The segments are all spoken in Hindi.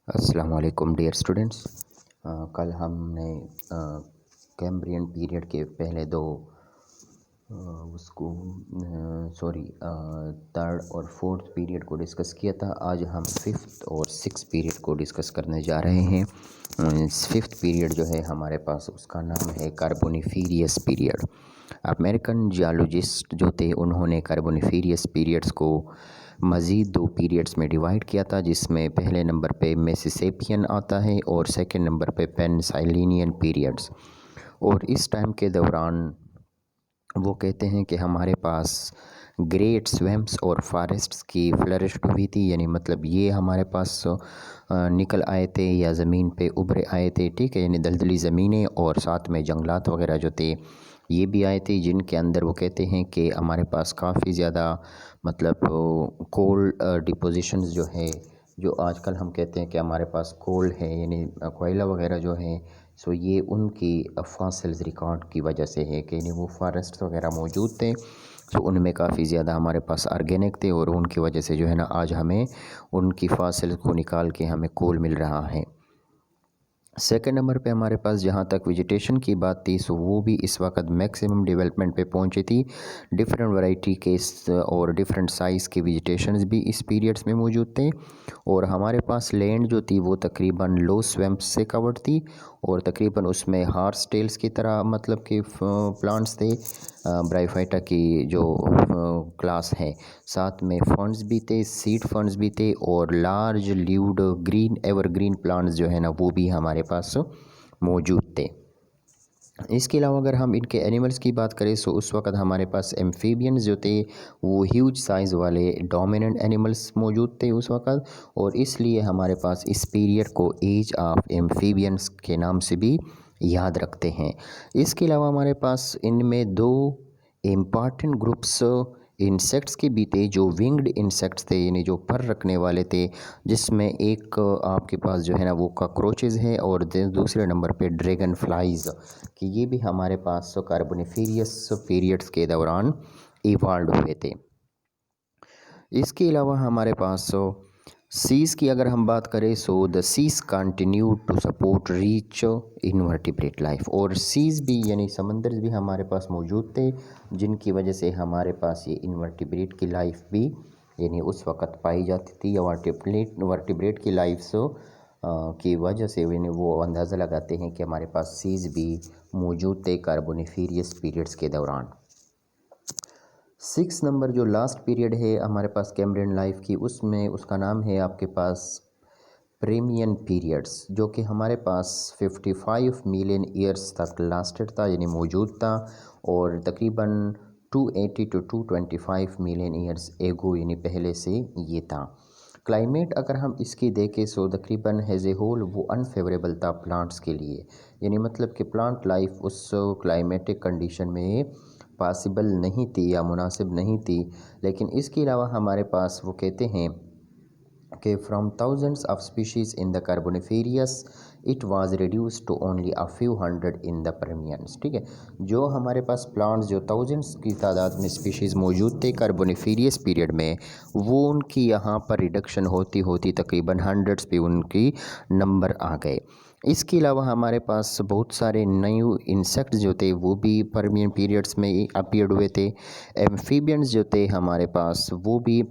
अस्सलाम वालेकुम डियर स्टूडेंट्स। कल हमने कैम्ब्रियन पीरियड के पहले दो उसको सॉरी थर्ड और फोर्थ पीरियड को डिस्कस किया था। आज हम फिफ्थ और सिक्स पीरियड को डिस्कस करने जा रहे हैं। फिफ्थ पीरियड जो है हमारे पास उसका नाम है कार्बोनिफेरियस पीरियड। अमेरिकन जियोलॉजिस्ट जो थे उन्होंने कार्बोनिफेरियस पीरियड्स को मज़ीद दो पीरियड्स में डिवाइड किया था, जिसमें पहले नंबर पे मिसिसिपियन आता है और सेकंड नंबर पे पेनिसिलिनियन पीरियड्स। और इस टाइम के दौरान वो कहते हैं कि हमारे पास ग्रेट स्वेम्स और फॉरेस्ट्स की फ्लरिश हुई थी, यानी मतलब ये हमारे पास निकल आए थे या ज़मीन पे उभरे आए थे, ठीक है। यानी दलदली ज़मीनें और साथ में जंगलात वगैरह जो थे ये भी आए थे, जिनके अंदर वो कहते हैं कि हमारे पास काफ़ी ज़्यादा मतलब कोल डिपोजिशंस जो है, जो आजकल हम कहते हैं कि हमारे पास कोल है यानी कोयला वगैरह जो है, सो ये उनकी फॉसिल्स रिकॉर्ड की वजह से है कि वो फॉरेस्ट वगैरह मौजूद थे। सो उनमें काफ़ी ज़्यादा हमारे पास ऑर्गेनिक थे और उनकी वजह से जो है ना आज हमें उनकी फॉसिल्स को निकाल के हमें कोल मिल रहा है। सेकंड नंबर पे हमारे पास जहाँ तक वेजिटेशन की बात थी, सो वो भी इस वक्त मैक्सिमम डेवलपमेंट पे पहुँची थी। डिफरेंट वैरायटी के और डिफरेंट साइज़ के वेजिटेशंस भी इस पीरियड्स में मौजूद थे। और हमारे पास लैंड जो थी वो तकरीबन लो स्वेम्प्स से कवर्ड थी और तकरीबन उसमें हार्स टेल्स की तरह मतलब कि प्लांट्स थे, ब्राइफाइटा की जो क्लास है। साथ में फंड्स भी थे, सीड फंड्स भी थे और large levied green evergreen plants जो है ना वो भी हमारे पास मौजूद थे। इसके अलावा अगर हम इनके एनिमल्स की बात करें तो उस वक्त हमारे पास एम्फीबियंस जो थे वो ह्यूज साइज़ वाले डोमिनेंट एनिमल्स मौजूद थे उस वक्त, और इसलिए हमारे पास इस पीरियड को एज ऑफ एम्फीबियंस के नाम से भी याद रखते हैं। इसके अलावा हमारे पास इनमें दो इम्पॉर्टेंट ग्रुप्स इंसेक्ट्स के भी थे, जो विंग्ड इंसेक्ट्स थे यानी जो पर रखने वाले थे, जिसमें एक आपके पास जो है ना वो कॉकरोचेज़ है और दूसरे नंबर पे ड्रैगन फ्लाइज, कि ये भी हमारे पास कार्बोनिफेरियस पीरियड्स के दौरान इवॉल्व हुए थे। इसके अलावा हमारे पास सीज़ की अगर हम बात करें so the seas continue to support rich invertebrate life, और सीज़ भी यानी समंदर भी हमारे पास मौजूद थे, जिनकी वजह से हमारे पास ये इनवर्टिब्रेट की लाइफ भी यानी उस वक़्त पाई जाती थी। वर्टिब्रेट की लाइफ की वजह से यानी वो अंदाज़ा लगाते हैं कि हमारे पास सीज़ भी मौजूद थे कार्बोनिफेरियस पीरियड्स के दौरान। सिक्स नंबर जो लास्ट पीरियड है हमारे पास कैम्ब्रियन लाइफ की, उसमें उसका नाम है आपके पास प्रेमियन पीरियड्स, जो कि हमारे पास 55 मिलियन ईयर्स तक लास्टेड था यानी मौजूद था, और तकरीबन 280 टू 225 मिलियन ईयर्स एगो यानी पहले से ये था। क्लाइमेट अगर हम इसकी देखें सो तकरीबन एज ए होल वो अनफेवरेबल था प्लांट्स के लिए, यानी मतलब कि प्लांट लाइफ उस क्लाइमेटिक कंडीशन में पॉसिबल नहीं थी या मुनासिब नहीं थी। लेकिन इसके अलावा हमारे पास वो कहते हैं कि from thousands of species in the Carboniferous it was reduce to only a few hundred in the Permians, ठीक है। जो हमारे पास प्लांट्स जो थाउजेंड्स की तादाद में स्पीशीज़ मौजूद थे कार्बोनिफेरियस पीरियड में, वो उनकी यहाँ पर रिडक्शन होती होती तकरीबन हंड्रेड्स पे उनकी नंबर आ गए। इसके अलावा हमारे पास बहुत सारे न्यू इंसेक्ट्स जो थे वो भी परमियन पीरियड्स में अपीयर्ड हुए थे। एम्फीबियंस जो थे हमारे पास वो भी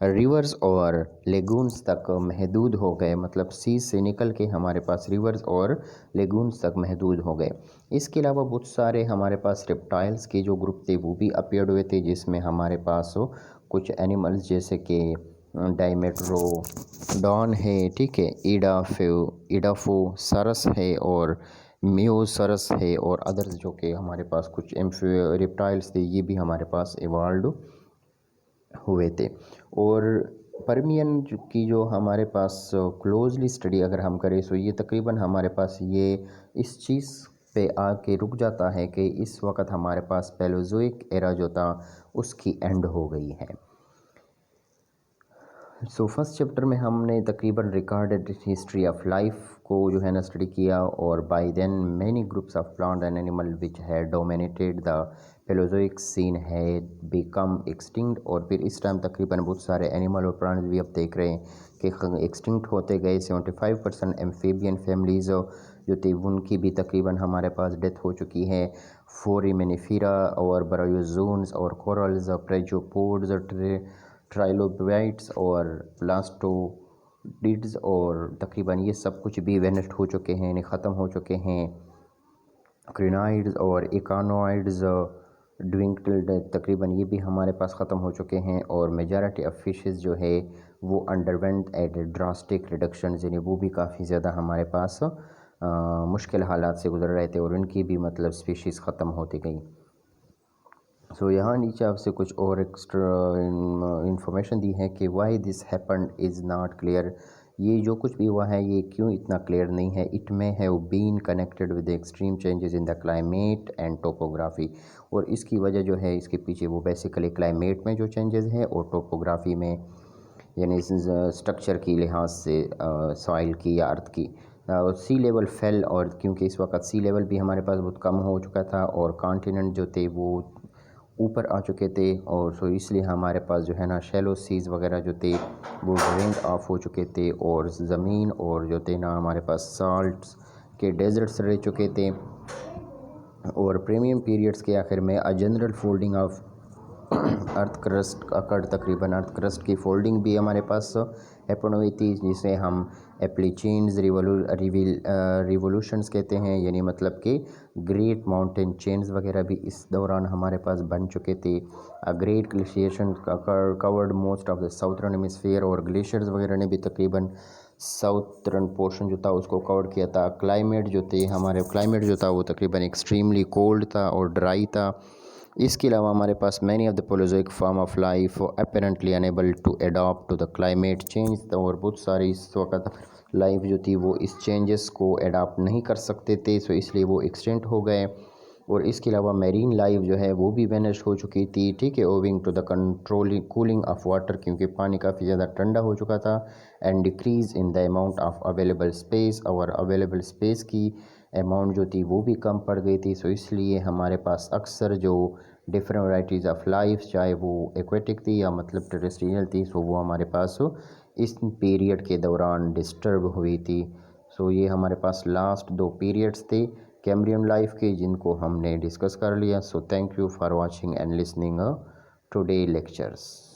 रिवर्स और लेगून्स तक महदूद हो गए, मतलब सी से निकल के हमारे पास रिवर्स और लेगून्स तक महदूद हो गए। इसके अलावा बहुत सारे हमारे पास रेप्टाइल्स के जो ग्रुप थे वो भी अपीयर्ड हुए थे, जिसमें हमारे पास कुछ एनिमल्स जैसे कि डायमेट्रोडॉन है, ठीक है, इडाफोसरस है और मियोसरस है और अदर्स जो कि हमारे पास कुछ रेप्टाइल्स थे ये भी हमारे पास इवॉल्व हुए थे। और परमियन की जो हमारे पास क्लोजली स्टडी अगर हम करें तो ये तकरीबन हमारे पास ये इस चीज़ पे आके रुक जाता है कि इस वक्त हमारे पास पैलोजोइक एरा जो था उसकी एंड हो गई है। सो फर्स्ट चैप्टर में हमने तकरीबन रिकॉर्डेड हिस्ट्री ऑफ लाइफ को जो है ना स्टडी किया, और by then many groups of plant and animal which had dominated the Paleozoic scene had become extinct. और फिर इस टाइम तकरीबन बहुत सारे एनिमल और प्लांट भी अब देख रहे हैं कि एक्सटिंक्ट होते गए। 75% एम्फीबियन फैमिलीज़ जो थी उनकी भी तकरीबन हमारे पास डेथ हो चुकी है। फोरिमिनिफेरा और ब्रायोजोन्स और कोरल्स, प्रेजोपोड्स, ट्राइलोबाइट्स और प्लास्टोडिड्स और तकरीबन ये सब कुछ भी वेनिस्ट हो चुके हैं, यानी ख़त्म हो चुके हैं। क्रिनाइड्स और इकानोइड्स, ड्विंकल्ड, तकरीबन ये भी हमारे पास ख़त्म हो चुके हैं। और मेजॉरिटी ऑफ फिशेस जो है वो अंडरवेंट एट ड्रास्टिक रिडक्शन, यानी वो भी काफ़ी ज़्यादा हमारे पास मुश्किल हालात से गुजर रहे थे और उनकी भी मतलब स्पीशीज़ ख़त्म होती गई। सो यहाँ नीचे आपसे कुछ और एक्स्ट्रा इंफॉर्मेशन दी है कि why this happened is not clear. ये जो कुछ भी हुआ है ये क्यों इतना क्लियर नहीं है। It may have been connected with extreme changes in the climate and topography. और इसकी वजह जो है इसके पीछे वो बेसिकली क्लाइमेट में जो चेंजेस है और टोपोग्राफी में, यानी स्ट्रक्चर की लिहाज से सॉइल की या अर्थ की। सी लेवल फेल, और क्योंकि इस वक्त सी लेवल भी हमारे पास बहुत कम हो चुका था और कॉन्टिनेंट जो थे वो ऊपर आ चुके थे, और सो इसलिए हमारे पास जो है ना शैलो सीज़ वगैरह जो थे वो ड्रेन ऑफ हो चुके थे, और ज़मीन और जो थे ना हमारे पास साल्ट्स के डेजर्ट्स रह चुके थे। और प्रीमियम पीरियड्स के आखिर में a general folding of earth crust अकड़, तकरीबन अर्थ क्रस्ट की फोल्डिंग भी हमारे पास हैपन हुई थी, जिसे हम एप्लीचेन्स रिवोल्यूशंस कहते हैं। यानी मतलब कि ग्रेट माउंटेन चेन्स वगैरह भी इस दौरान हमारे पास बन चुके थे। Great glaciation covered most of the southern hemisphere, और ग्लेशियर्स वगैरह ने भी तकरीबन साउथर्न पोर्शन जो था उसको कवर किया था। क्लाइमेट जो था वो तकरीबन एक्सट्रीमली कोल्ड था और ड्राई था। इसके अलावा हमारे पास many of the Palaeozoic form of life apparently unable to adopt to the climate change. और बहुत सारी इस वक्त लाइफ जो थी वो इस चेंजेस को अडॉप्ट नहीं कर सकते थे, सो इसलिए वो एक्सटेंट हो गए। और इसके अलावा मेरीन लाइफ जो है वो भी वेनिश हो चुकी थी, ठीक है, owing to the controlling cooling of water, क्योंकि पानी काफ़ी ज़्यादा ठंडा हो चुका था। And decrease in the amount of available space, और अवेलेबल स्पेस की अमाउंट जो थी वो भी कम पड़ गई थी। सो इसलिए हमारे पास अक्सर जो डिफरेंट वैराइटीज़ ऑफ लाइफ, चाहे वो एक्वेटिक थी या मतलब टेरेस्ट्रियल थी, सो वो हमारे पास इस पीरियड के दौरान डिस्टर्ब हुई थी। सो ये हमारे पास लास्ट 2 पीरियड्स थे कैम्ब्रियन लाइफ के, जिनको हमने डिस्कस कर लिया। So thank you for watching and listening today lectures.